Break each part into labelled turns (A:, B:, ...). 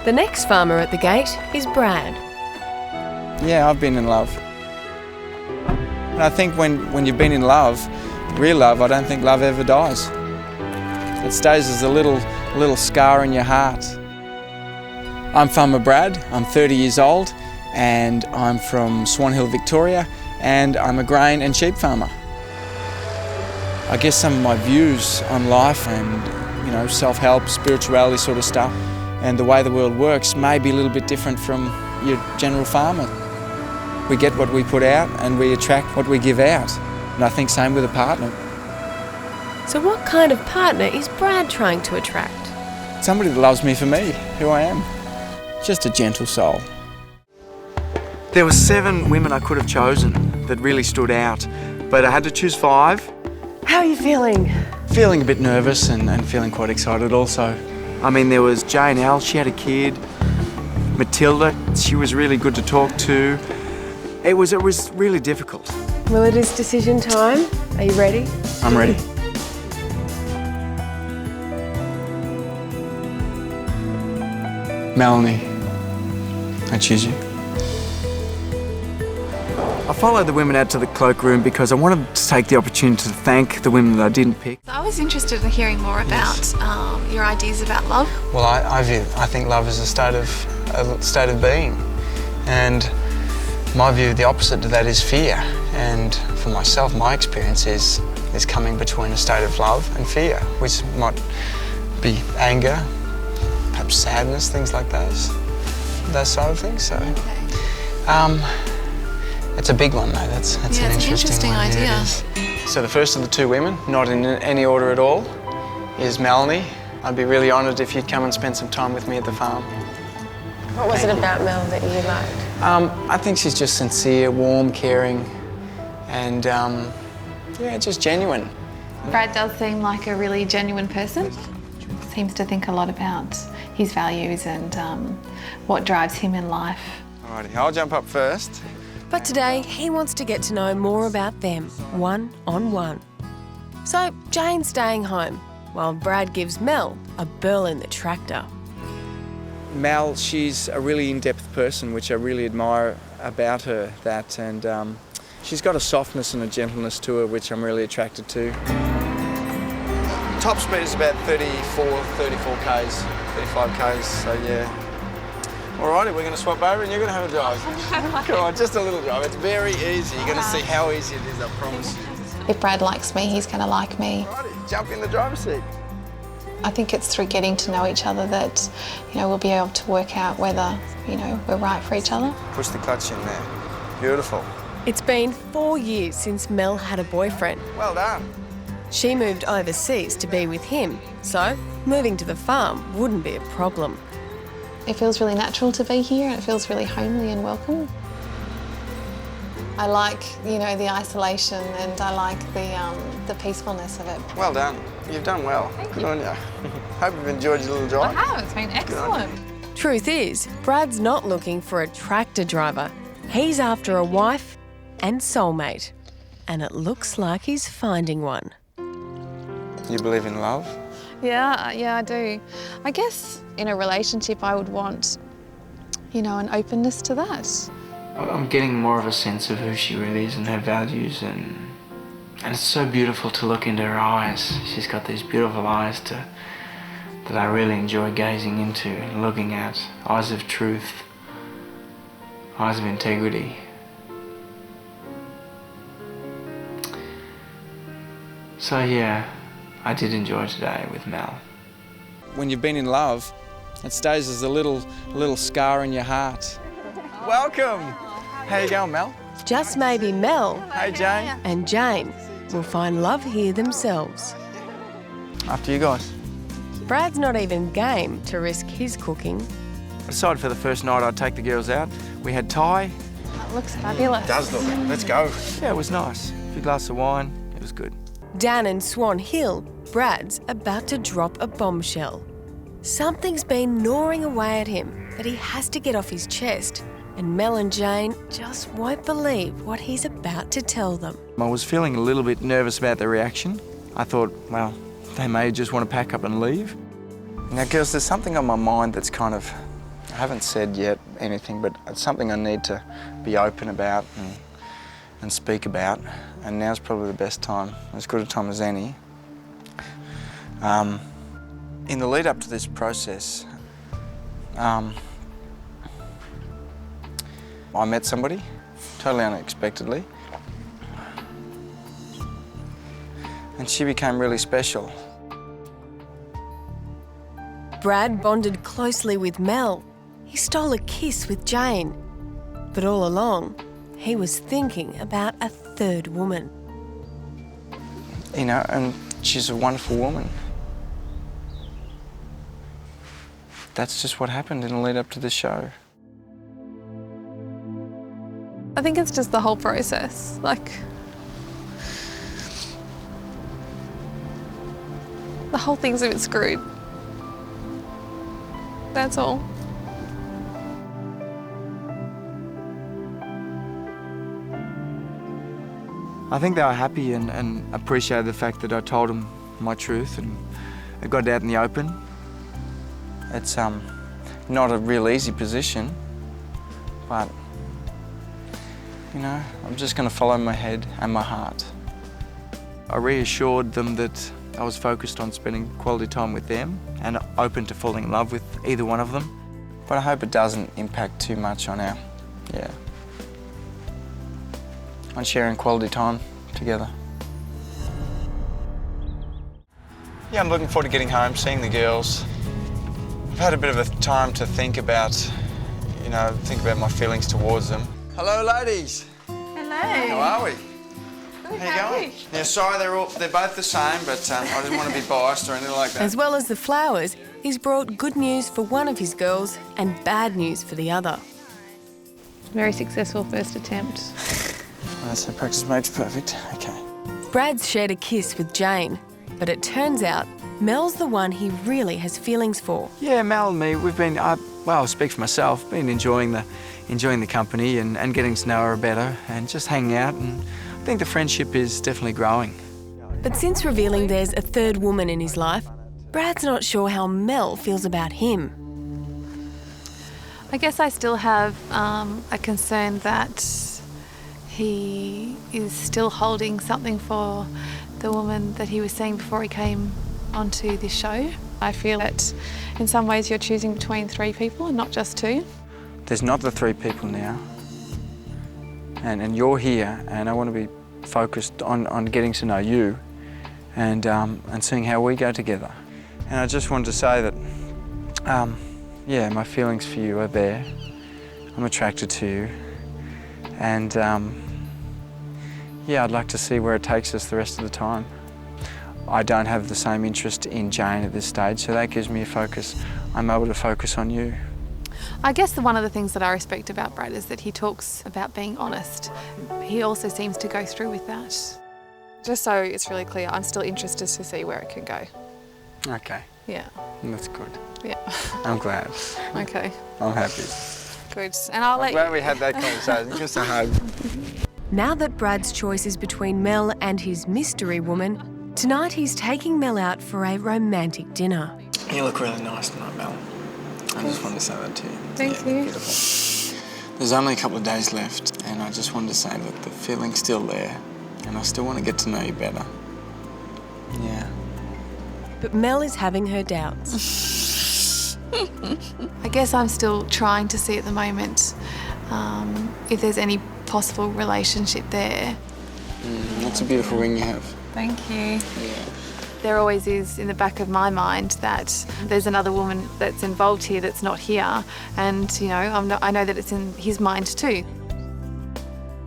A: The next farmer at the gate is Brad.
B: Yeah, I've been in love. And I think when you've been in love, real love, I don't think love ever dies. It stays as a little scar in your heart. I'm farmer Brad, I'm 30 years old, and I'm from Swan Hill, Victoria, and I'm a grain and sheep farmer. I guess some of my views on life and, self-help, spirituality sort of stuff, and the way the world works may be a little bit different from your general farmer. We get what we put out and we attract what we give out. And I think same with a partner.
A: So what kind of partner is Brad trying to attract?
B: Somebody that loves me for me, who I am. Just a gentle soul. There were 7 women I could have chosen that really stood out, but I had to choose 5.
A: How are you feeling?
B: Feeling a bit nervous and feeling quite excited also. I mean, there was Jane L, she had a kid. Matilda, she was really good to talk to. It was really difficult.
A: Well, it is decision time. Are you ready?
B: I'm ready. Melanie, I choose you. I followed the women out to the cloakroom because I wanted to take the opportunity to thank the women that I didn't pick.
C: I was interested in hearing more about your ideas about love.
B: Well, I think love is a state of being, and my view, the opposite to that is fear. And for myself, my experience is coming between a state of love and fear, which might be anger, perhaps sadness, things like those sort of things. So, it's a big one, though. That's an interesting
C: idea.
B: Yeah, so the first of the 2 women, not in any order at all, is Melanie. I'd be really honoured if you'd come and spend some time with me at the farm.
A: What was it about Mel that you liked?
B: I think she's just sincere, warm, caring, and just genuine.
C: Brad does seem like a really genuine person. Seems to think a lot about his values and what drives him in life.
B: Alrighty, I'll jump up first.
A: But today, he wants to get to know more about them, one-on-one. So Jane's staying home, while Brad gives Mel a burl in the tractor.
B: Mel, she's a really in-depth person, which I really admire about her, and she's got a softness and a gentleness to her, which I'm really attracted to. Top speed is about 34 k's, 35 k's, so yeah. Alrighty, we're going to swap over and you're going to have a drive. Come on, just a little drive. It's very easy. You're going to see how easy it is, I promise you.
C: If Brad likes me, he's going to like me.
B: Alrighty, jump in the driver's seat.
C: I think it's through getting to know each other that, we'll be able to work out whether, we're right for each other.
B: Push the clutch in there. Beautiful.
A: It's been 4 years since Mel had a boyfriend.
B: Well done.
A: She moved overseas to be with him, so moving to the farm wouldn't be a problem.
C: It feels really natural to be here and it feels really homely and welcome. I like, the isolation and I like the peacefulness of it.
B: Well done. You've done well. Good on you. Hope you've enjoyed your little drive.
C: I have. It's been excellent.
A: Truth is, Brad's not looking for a tractor driver. He's after a wife and soulmate. And it looks like he's finding one.
B: You believe in love?
C: Yeah, I do. I guess in a relationship I would want, an openness to that.
D: I'm getting more of a sense of who she really is and her values, and it's so beautiful to look into her eyes. She's got these beautiful eyes that I really enjoy gazing into and looking at. Eyes of truth, eyes of integrity. So yeah, I did enjoy today with Mel.
B: When you've been in love, it stays as a little scar in your heart. Welcome. How you going, Mel?
A: Just maybe Mel
B: Hey, Jane.
A: and Jane will find love here themselves.
B: After you guys.
A: Brad's not even game to risk his cooking.
B: Aside for the first night I'd take the girls out, we had Thai.
C: It looks fabulous.
B: It does look. Let's go. Yeah, it was nice. A few glasses of wine. It was good.
A: Down in Swan Hill, Brad's about to drop a bombshell. Something's been gnawing away at him that he has to get off his chest, and Mel and Jane just won't believe what he's about to tell them.
B: I was feeling a little bit nervous about the reaction. I thought, well, they may just want to pack up and leave. Now, girls, there's something on my mind that's kind of I haven't said yet anything, but it's something I need to be open about and speak about, and now's probably the best time, as good a time as any. In the lead up to this process, I met somebody, totally unexpectedly, and she became really special.
A: Brad bonded closely with Mel. He stole a kiss with Jane. But all along, he was thinking about a third woman.
B: You know, and she's a wonderful woman. That's just what happened in the lead up to the show.
C: I think it's just the whole process. Like, the whole thing's a bit screwed. That's all.
B: I think they were happy and appreciated the fact that I told them my truth and it got out in the open. It's not a real easy position, but you know, I'm just going to follow my head and my heart. I reassured them that I was focused on spending quality time with them and open to falling in love with either one of them. But I hope it doesn't impact too much on on sharing quality time together. Yeah, I'm looking forward to getting home, seeing the girls. I've had a bit of a time to think about, my feelings towards them. Hello, ladies.
C: Hello.
B: How are we?
C: Good,
B: How you going? Yeah, sorry, they're both the same, but I didn't want to be biased or anything like that.
A: As well as the flowers, he's brought good news for one of his girls and bad news for the other.
C: Very successful first attempt.
B: So practice makes perfect. Okay.
A: Brad's shared a kiss with Jane, but it turns out Mel's the one he really has feelings for.
B: Yeah, Mel and me, we've been, I'll speak for myself, been enjoying the company and getting to know her better and just hanging out, and I think the friendship is definitely growing.
A: But since revealing there's a third woman in his life, Brad's not sure how Mel feels about him.
C: I guess I still have a concern that he is still holding something for the woman that he was seeing before he came onto this show. I feel that in some ways you're choosing between 3 people and not just 2.
B: There's not the 3 people now, and you're here, and I want to be focused on getting to know you and seeing how we go together. And I just wanted to say that, my feelings for you are there. I'm attracted to you, and I'd like to see where it takes us the rest of the time. I don't have the same interest in Jane at this stage, so that gives me a focus. I'm able to focus on you.
C: I guess one of the things that I respect about Brad is that he talks about being honest. He also seems to go through with that. Just so it's really clear, I'm still interested to see where it can go.
B: Okay.
C: Yeah.
B: That's good.
C: Yeah.
B: I'm glad.
C: Okay.
B: I'm happy.
C: Good. And I'll
B: I'm glad we had that conversation. Just a hug.
A: Now that Brad's choice is between Mel and his mystery woman, tonight he's taking Mel out for a romantic dinner.
B: You look really nice tonight, Mel. I just wanted to say that to you.
C: Thank you.
B: Beautiful. There's only a couple of days left, and I just wanted to say that the feeling's still there, and I still want to get to know you better. Yeah.
A: But Mel is having her doubts.
C: I guess I'm still trying to see at the moment if there's any possible relationship there.
B: That's a beautiful ring you have.
C: Thank you.
B: Yeah.
C: There always is in the back of my mind that there's another woman that's involved here that's not here, and I know that it's in his mind too.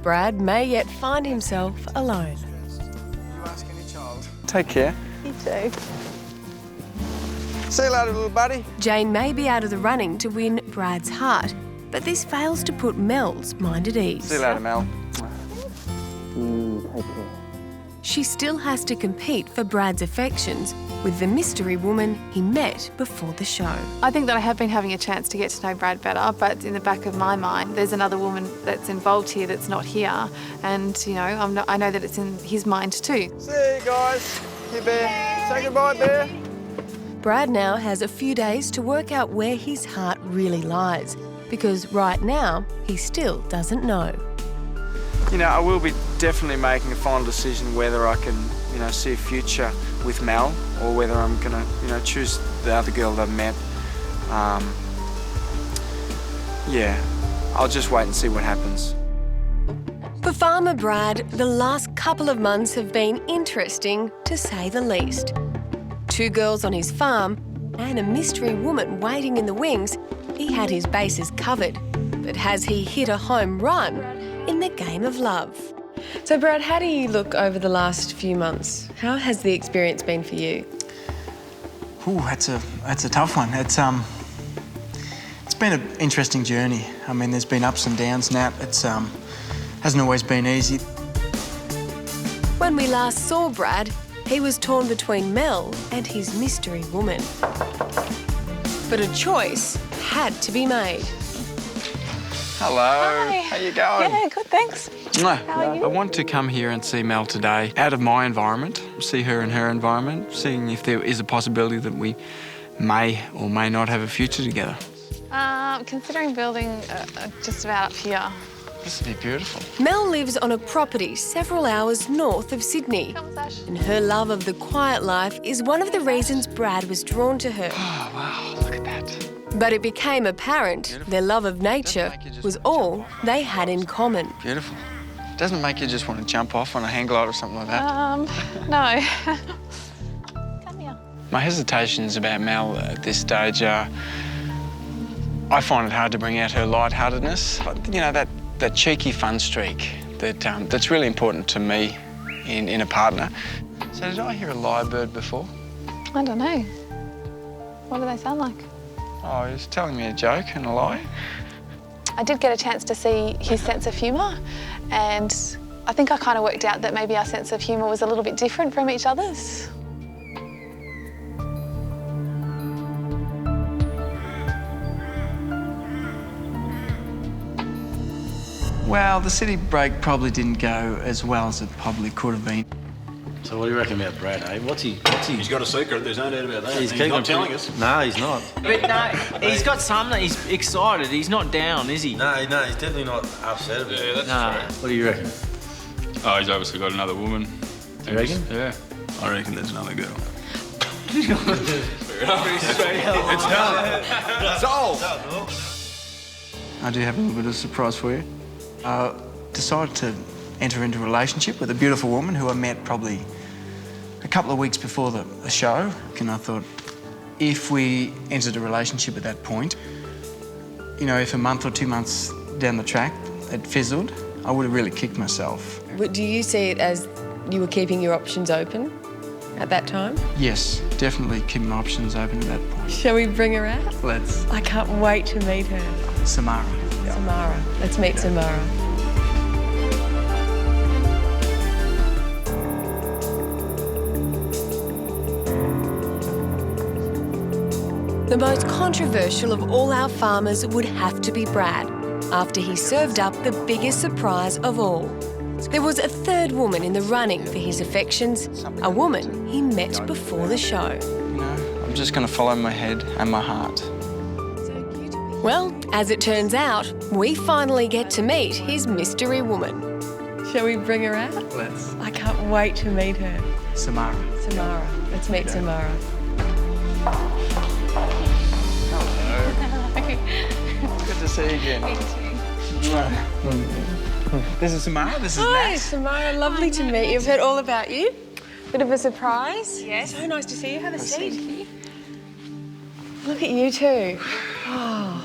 A: Brad may yet find himself alone.
B: You ask any child. Take care.
C: You too.
B: See you later, little buddy.
A: Jane may be out of the running to win Brad's heart, but this fails to put Mel's mind at ease.
B: See you later, Mel. Take care.
A: She still has to compete for Brad's affections with the mystery woman he met before the show.
C: I think that I have been having a chance to get to know Brad better, but in the back of my mind, there's another woman that's involved here that's not here, and I know that it's in his mind too.
B: See you guys. Hey, Bear. Say goodbye, Bear.
A: Brad now has a few days to work out where his heart really lies, because right now he still doesn't know.
B: You know, I will be definitely making a final decision whether I can, see a future with Mel or whether I'm gonna, choose the other girl that I've met. Yeah, I'll just wait and see what happens.
A: For Farmer Brad, the last couple of months have been interesting, to say the least. 2 girls on his farm and a mystery woman waiting in the wings, he had his bases covered. But has he hit a home run in the game of love? So Brad, how do you look over the last few months? How has the experience been for you?
E: Ooh, that's a tough one. It's been an interesting journey. I mean, there's been ups and downs, Nat. It's hasn't always been easy.
A: When we last saw Brad, he was torn between Mel and his mystery woman. But a choice had to be made.
B: Hello.
C: Hi.
B: How you going?
C: Yeah, good, thanks. How are you?
B: I want to come here and see Mel today, out of my environment, see her in her environment, seeing if there is a possibility that we may or may not have a future together.
C: Considering building just about up here.
B: This would be beautiful.
A: Mel lives on a property several hours north of Sydney, and her love of the quiet life is one of the reasons Brad was drawn to her.
B: Oh, wow, look at that.
A: But it became apparent their love of nature was all they had in common.
B: Beautiful. Doesn't make you just want to jump off on a hang glide or something like that?
C: No. Come here.
B: My hesitations about Mel at this stage are, I find it hard to bring out her lightheartedness. You know, that cheeky fun streak that's really important to me in a partner. So did I hear a lyrebird before?
C: I don't know. What do they sound like?
B: Oh, he was telling me a joke and a lie.
C: I did get a chance to see his sense of humour, and I think I kind of worked out that maybe our sense of humour was a little bit different from each other's.
E: Well, the city break probably didn't go as well as it probably could have been.
F: So what do you reckon about Brad, eh? What's he?
G: He's got a secret, there's no doubt about that.
F: He's
G: not telling us.
F: No, he's not.
H: But no, he's got something. He's excited. He's not down, is he?
F: No, he's definitely not upset about it.
G: Yeah, that's true.
F: What do you reckon?
G: Oh, he's obviously got another woman.
F: You reckon?
G: Yeah. I reckon there's another girl.
B: It's done. Solved.
E: I do have a little bit of a surprise for you. I decided to enter into a relationship with a beautiful woman who I met probably a couple of weeks before the show. And I thought, if we entered a relationship at that point, if a month or 2 months down the track it fizzled, I would have really kicked myself.
A: Do you see it as you were keeping your options open at that time?
E: Yes, definitely keeping my options open at that point.
A: Shall we bring her out?
E: Let's.
A: I can't wait to meet her.
E: Samara.
A: Samara. Let's meet Samara. The most controversial of all our farmers would have to be Brad, after he served up the biggest surprise of all. There was a third woman in the running for his affections, a woman he met before the show.
B: I'm just going to follow my head and my heart.
A: Well, as it turns out, we finally get to meet his mystery woman. Shall we bring her out?
E: Let's.
A: I can't wait to meet her.
E: Samara.
A: Samara. Let's meet Samara.
B: Good to see you again.
E: This is Samara. This is
A: Hi,
E: Nat.
A: Samara. Lovely to meet you. I've heard all about you. Bit of a surprise. Yes. So nice to see you. Have a seat. Look at you two. Oh.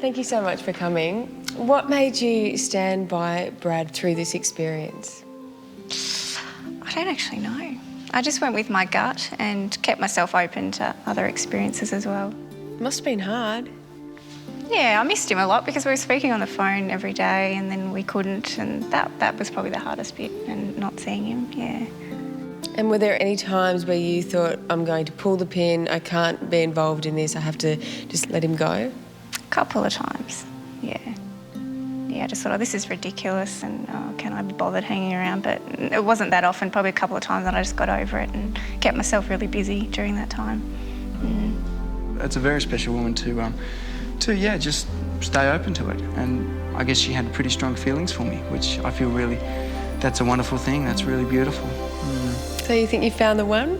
A: Thank you so much for coming. What made you stand by Brad through this experience?
I: I don't actually know. I just went with my gut and kept myself open to other experiences as well.
A: Must have been hard.
I: Yeah, I missed him a lot because we were speaking on the phone every day and then we couldn't, and that was probably the hardest bit, and not seeing him, yeah.
A: And were there any times where you thought, I'm going to pull the pin, I can't be involved in this, I have to just let him go?
I: A couple of times, yeah. yeah, I just thought, oh, this is ridiculous, and oh, can I be bothered hanging around? But it wasn't that often, probably a couple of times, and I just got over it and kept myself really busy during that time.
E: It's a very special woman to just stay open to it. And I guess she had pretty strong feelings for me, which I feel really, that's a wonderful thing. That's really beautiful.
A: So you think you found the one?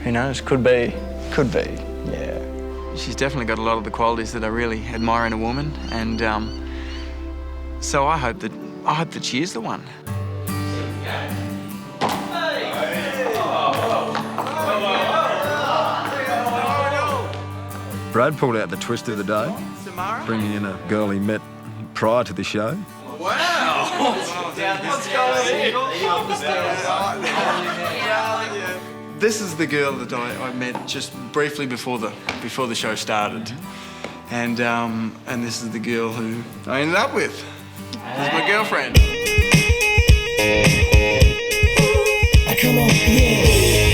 E: Who knows? Could be, yeah. She's definitely got a lot of the qualities that I really admire in a woman, and so I hope that she is the one.
J: Brad pulled out the twist of the day, bringing in a girl he met prior to the show.
B: Wow! This is the girl that I met just briefly before the show started, and this is the girl who I ended up with. This is my girlfriend.
K: Come on, yeah.